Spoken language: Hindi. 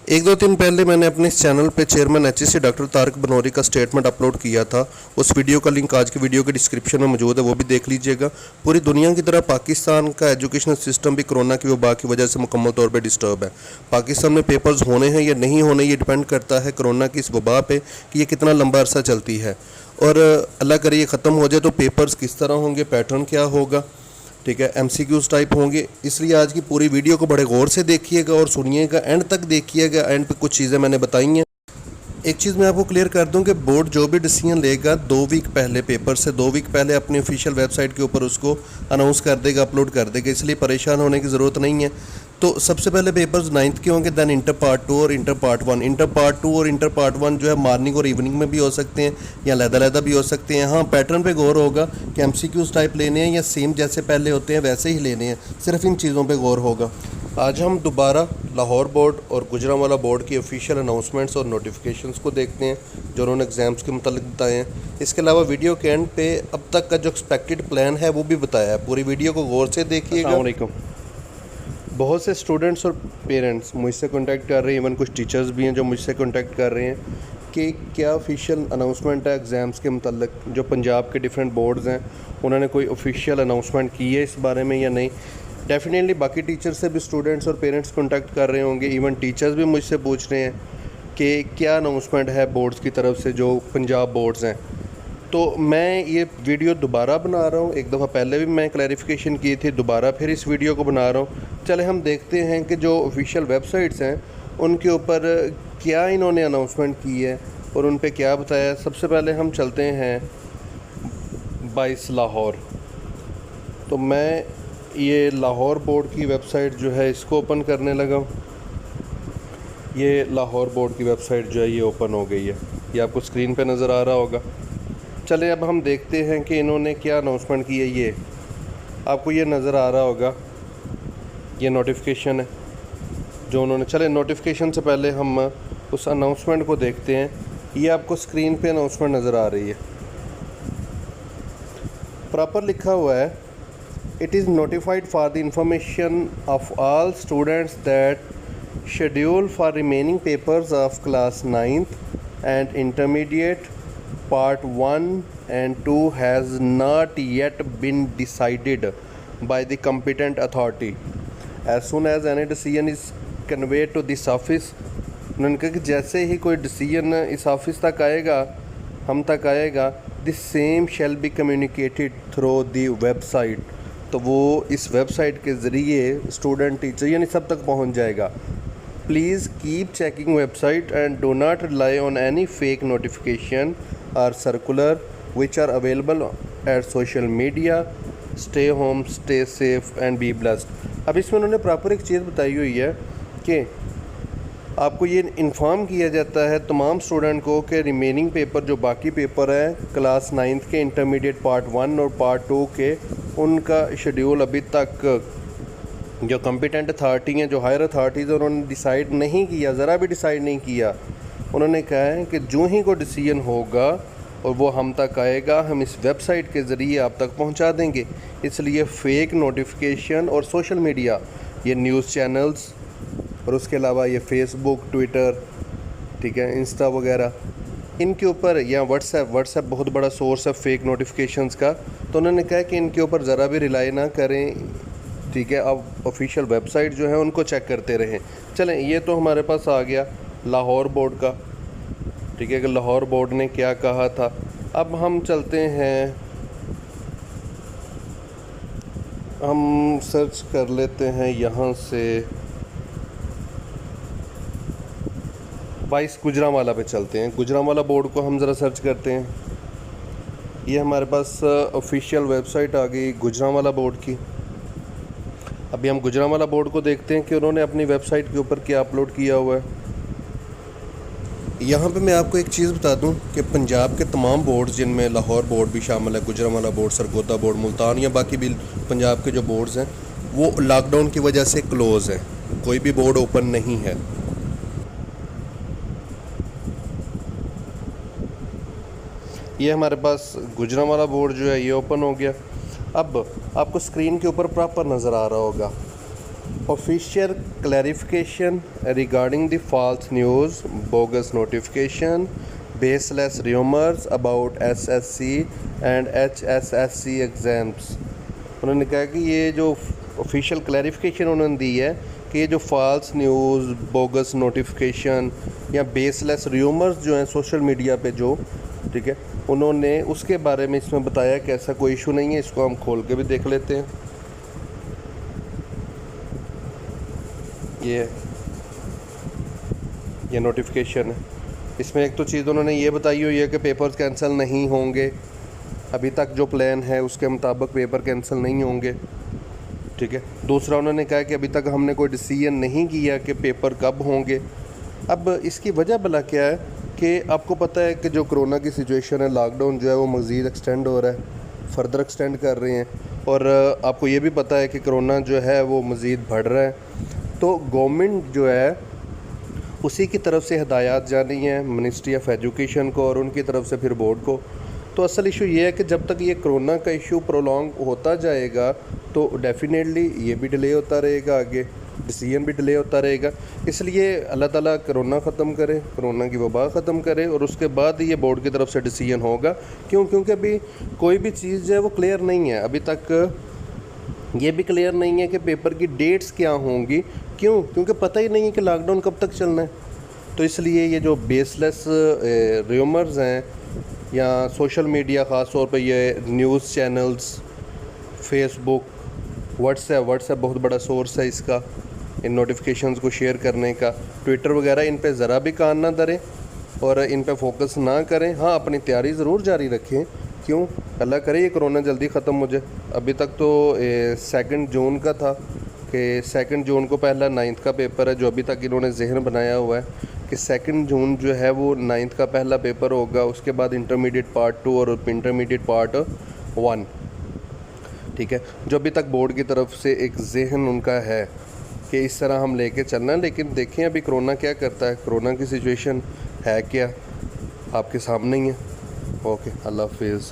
एक दो दिन पहले मैंने अपने इस चैनल पे चेयरमैन एचईसी डॉक्टर तारिक बनौरी का स्टेटमेंट अपलोड किया था। उस वीडियो का लिंक आज की वीडियो के डिस्क्रिप्शन में मौजूद है, वो भी देख लीजिएगा। पूरी दुनिया की तरह पाकिस्तान का एजुकेशनल सिस्टम भी कोरोना की वबा की वजह से मुकम्मल तौर पे डिस्टर्ब है। पाकिस्तान में पेपर्स होने हैं या नहीं होने, ये डिपेंड करता है कोरोना की इस वबा पे कि ये कितना लंबा अरसा चलती है। और अल्लाह करे ये ख़त्म हो जाए तो पेपर्स किस तरह होंगे, पैटर्न क्या होगा, ठीक है, एमसीक्यूज़ टाइप होंगे। इसलिए आज की पूरी वीडियो को बड़े गौर से देखिएगा और सुनिएगा, एंड तक देखिएगा। एंड पे कुछ चीज़ें मैंने बताई हैं। एक चीज़ मैं आपको क्लियर कर दूं कि बोर्ड जो भी डिसीजन लेगा 2 वीक पहले, पेपर से 2 वीक पहले अपनी ऑफिशियल वेबसाइट के ऊपर उसको अनाउंस कर देगा, अपलोड कर देगा। इसलिए परेशान होने की ज़रूरत नहीं है। तो सबसे पहले पेपर्स 9th के होंगे, दैन इंटर पार्ट 2 और इंटर पार्ट 1। इंटर पार्ट 2 और इंटर पार्ट 1 जो है मॉर्निंग और इवनिंग में भी हो सकते हैं या लहदा भी हो सकते हैं। हाँ, पैटर्न पे गौर होगा कि एमसीक्यूज़ टाइप लेने हैं या सेम जैसे पहले होते हैं वैसे ही लेने हैं, सिर्फ इन चीज़ों पे गौर होगा। आज हम दोबारा लाहौर बोर्ड और गुजरांवाला बोर्ड की ऑफिशियल अनाउंसमेंट्स और नोटिफिकेशंस को देखते हैं जो उन्होंने एग्ज़ाम्स के मुतालिक बताए हैं। इसके अलावा वीडियो के एंड पे अब तक का जो एक्सपेक्टेड प्लान है वो भी बताया है। पूरी वीडियो को गौर से देखिएगा। अस्सलाम वालेकुम। बहुत से स्टूडेंट्स और पेरेंट्स मुझसे कांटेक्ट कर रहे हैं, इवन कुछ टीचर्स भी हैं जो मुझसे कांटेक्ट कर रहे हैं कि क्या ऑफिशियल अनाउंसमेंट है एग्ज़ाम्स के मतलब। जो पंजाब के डिफरेंट बोर्ड्स हैं उन्होंने कोई ऑफिशियल अनाउंसमेंट की है इस बारे में या नहीं। डेफिनेटली बाकी टीचर से भी स्टूडेंट्स और पेरेंट्स कांटेक्ट कर रहे होंगे, इवन टीचर्स भी मुझसे पूछ रहे हैं कि क्या अनाउंसमेंट है बोर्ड्स की तरफ से, जो पंजाब बोर्ड्स हैं। तो मैं ये वीडियो दोबारा बना रहा हूँ। एक दफ़ा पहले भी मैं क्लैरिफिकेशन की थी, दोबारा फिर इस वीडियो को बना रहा हूँ। चले हम देखते हैं कि जो ऑफिशियल वेबसाइट्स हैं उनके ऊपर क्या इन्होंने अनाउंसमेंट की है और उन पे क्या बताया। सबसे पहले हम चलते हैं 22 लाहौर। तो मैं ये लाहौर बोर्ड की वेबसाइट जो है इसको ओपन करने लगा। ये लाहौर बोर्ड की वेबसाइट जो है ये ओपन हो गई है, ये आपको स्क्रीन पे नज़र आ रहा होगा। चले अब हम देखते हैं कि इन्होंने क्या अनाउंसमेंट की है। ये आपको ये नज़र आ रहा होगा, ये नोटिफिकेशन है जो उन्होंने। चले नोटिफिकेशन से पहले हम उस अनाउंसमेंट को देखते हैं। ये आपको स्क्रीन पे अनाउंसमेंट नज़र आ रही है, प्रॉपर लिखा हुआ है, it is notified for the information of all students that schedule for remaining papers of class 9th and intermediate Part 1 and 2 has not yet been decided by the competent authority. As soon as any decision is conveyed to this office, उन्होंने कहा कि जैसे ही कोई डिसीजन इस ऑफिस तक आएगा, हम तक आएगा, this same shall be communicated through the website. तो वो इस वेबसाइट के ज़रिए स्टूडेंट, टीचर यानी सब तक पहुंच जाएगा। Please keep checking website and do not rely on any fake notification or circular which are available at social media. Stay home, stay safe and be blessed. अब इसमें उन्होंने प्रॉपर एक चीज़ बताई हुई है कि आपको ये इन्फॉर्म किया जाता है तमाम स्टूडेंट को कि रिमेनिंग पेपर, जो बाकी पेपर है क्लास 9th के, इंटरमीडिएट पार्ट 1 और पार्ट 2 के, उनका शेड्यूल अभी तक जो कॉम्पिटेंट अथॉरिटी हैं, जो हायर अथॉरिटीज़, उन्होंने डिसाइड नहीं किया, ज़रा भी डिसाइड नहीं किया। उन्होंने कहा है कि जो ही कोई डिसीजन होगा और वो हम तक आएगा, हम इस वेबसाइट के ज़रिए आप तक पहुंचा देंगे। इसलिए फ़ेक नोटिफिकेशन और सोशल मीडिया, ये न्यूज़ चैनल्स और उसके अलावा ये फेसबुक, ट्विटर, ठीक है, इंस्टा वगैरह, इनके ऊपर, या व्हाट्सएप बहुत बड़ा सोर्स है फ़ेक नोटिफिकेशंस का। तो उन्होंने कहा कि इनके ऊपर ज़रा भी रिलाई ना करें, ठीक है। अब ऑफिशियल वेबसाइट जो है उनको चेक करते रहें। चलें, ये तो हमारे पास आ गया लाहौर बोर्ड का, ठीक है, कि लाहौर बोर्ड ने क्या कहा था। अब हम चलते हैं, हम सर्च कर लेते हैं यहाँ से 22 गुजरांवाला पे चलते हैं। गुजरांवाला बोर्ड को हम ज़रा सर्च करते हैं। ये हमारे पास ऑफिशियल वेबसाइट आ गई गुजरांवाला बोर्ड की। अभी हम गुजरांवाला बोर्ड को देखते हैं कि उन्होंने अपनी वेबसाइट के ऊपर क्या अपलोड किया हुआ है। यहाँ पे मैं आपको एक चीज़ बता दूँ कि पंजाब के तमाम बोर्ड्स, जिनमें लाहौर बोर्ड भी शामिल है, गुजरांवाला बोर्ड, सरगोदा बोर्ड, मुल्तान या बाकी भी पंजाब के जो बोर्ड्स हैं, वो लॉकडाउन की वजह से क्लोज़ हैं। कोई भी बोर्ड ओपन नहीं है। ये हमारे पास गुजरांवाला बोर्ड जो है ये ओपन हो गया। अब आपको स्क्रीन के ऊपर प्रॉपर नज़र आ रहा होगा Official clarification regarding the false news, bogus notification, baseless rumors about SSC and HSSC exams. उन्होंने कहा कि ये जो ऑफिशियल क्लैरिफिकेशन उन्होंने दी है कि ये जो फॉल्स न्यूज़, बोगस नोटिफिकेशन या बेसलेस रूमर्स जो हैं सोशल मीडिया पे जो, ठीक है, उन्होंने उसके बारे में इसमें बताया कि ऐसा कोई इशू नहीं है। इसको हम खोल के भी देख लेते हैं। ये नोटिफिकेशन है। इसमें एक तो चीज़ उन्होंने ये बताई हुई है कि पेपर्स कैंसिल नहीं होंगे, अभी तक जो प्लान है उसके मुताबिक पेपर कैंसिल नहीं होंगे, ठीक है। दूसरा उन्होंने कहा कि अभी तक हमने कोई डिसीजन नहीं किया कि पेपर कब होंगे। अब इसकी वजह भला क्या है कि आपको पता है कि जो कोरोना की सिचुएशन है, लॉकडाउन जो है वो मज़ीद एक्सटेंड हो रहा है, फर्दर एक्सटेंड कर रहे हैं, और आपको ये भी पता है कि कोरोना जो है वो मज़ीद बढ़ रहा है। तो गवर्नमेंट जो है उसी की तरफ से हदायत जानी है मिनिस्ट्री ऑफ एजुकेशन को और उनकी तरफ से फिर बोर्ड को। तो असल इशू ये है कि जब तक ये कोरोना का इशू प्रोलॉन्ग होता जाएगा तो डेफिनेटली ये भी डिले होता रहेगा, आगे डिसीजन भी डिले होता रहेगा। इसलिए अल्लाह ताला कोरोना ख़त्म करे, कोरोना की वबा ख़त्म करे, और उसके बाद ये बोर्ड की तरफ से डिसीजन होगा। क्योंकि अभी कोई भी चीज़ जो है वो क्लियर नहीं है। अभी तक ये भी क्लियर नहीं है कि पेपर की डेट्स क्या होंगी। क्योंकि पता ही नहीं है कि लॉकडाउन कब तक चलना है। तो इसलिए ये जो बेसलेस रूमर्स हैं या सोशल मीडिया, ख़ास तौर पे ये न्यूज़ चैनल्स, फेसबुक, व्हाट्सएप बहुत बड़ा सोर्स है इसका, इन नोटिफिकेशंस को शेयर करने का। ट्विटर वगैरह, इन पे ज़रा भी कान ना धरें और इन पे फोकस ना करें। हाँ, अपनी तैयारी ज़रूर जारी रखें। अल्लाह करे ये कोरोना जल्दी ख़त्म हो जाए। अभी तक तो 2 जून का था कि 2 जून को पहला 9th का पेपर है, जो अभी तक इन्होंने जहन बनाया हुआ है कि 2 जून जो है वो 9th का पहला पेपर होगा। उसके बाद इंटरमीडिएट पार्ट 2 और इंटरमीडिएट पार्ट 1, ठीक है, जो अभी तक बोर्ड की तरफ से एक जहन उनका है कि इस तरह हम लेके चलना है। लेकिन देखें अभी कोरोना क्या करता है, कोरोना की सिचुएशन है क्या, आपके सामने ही है। ओके, अल्लाह हाफिज़।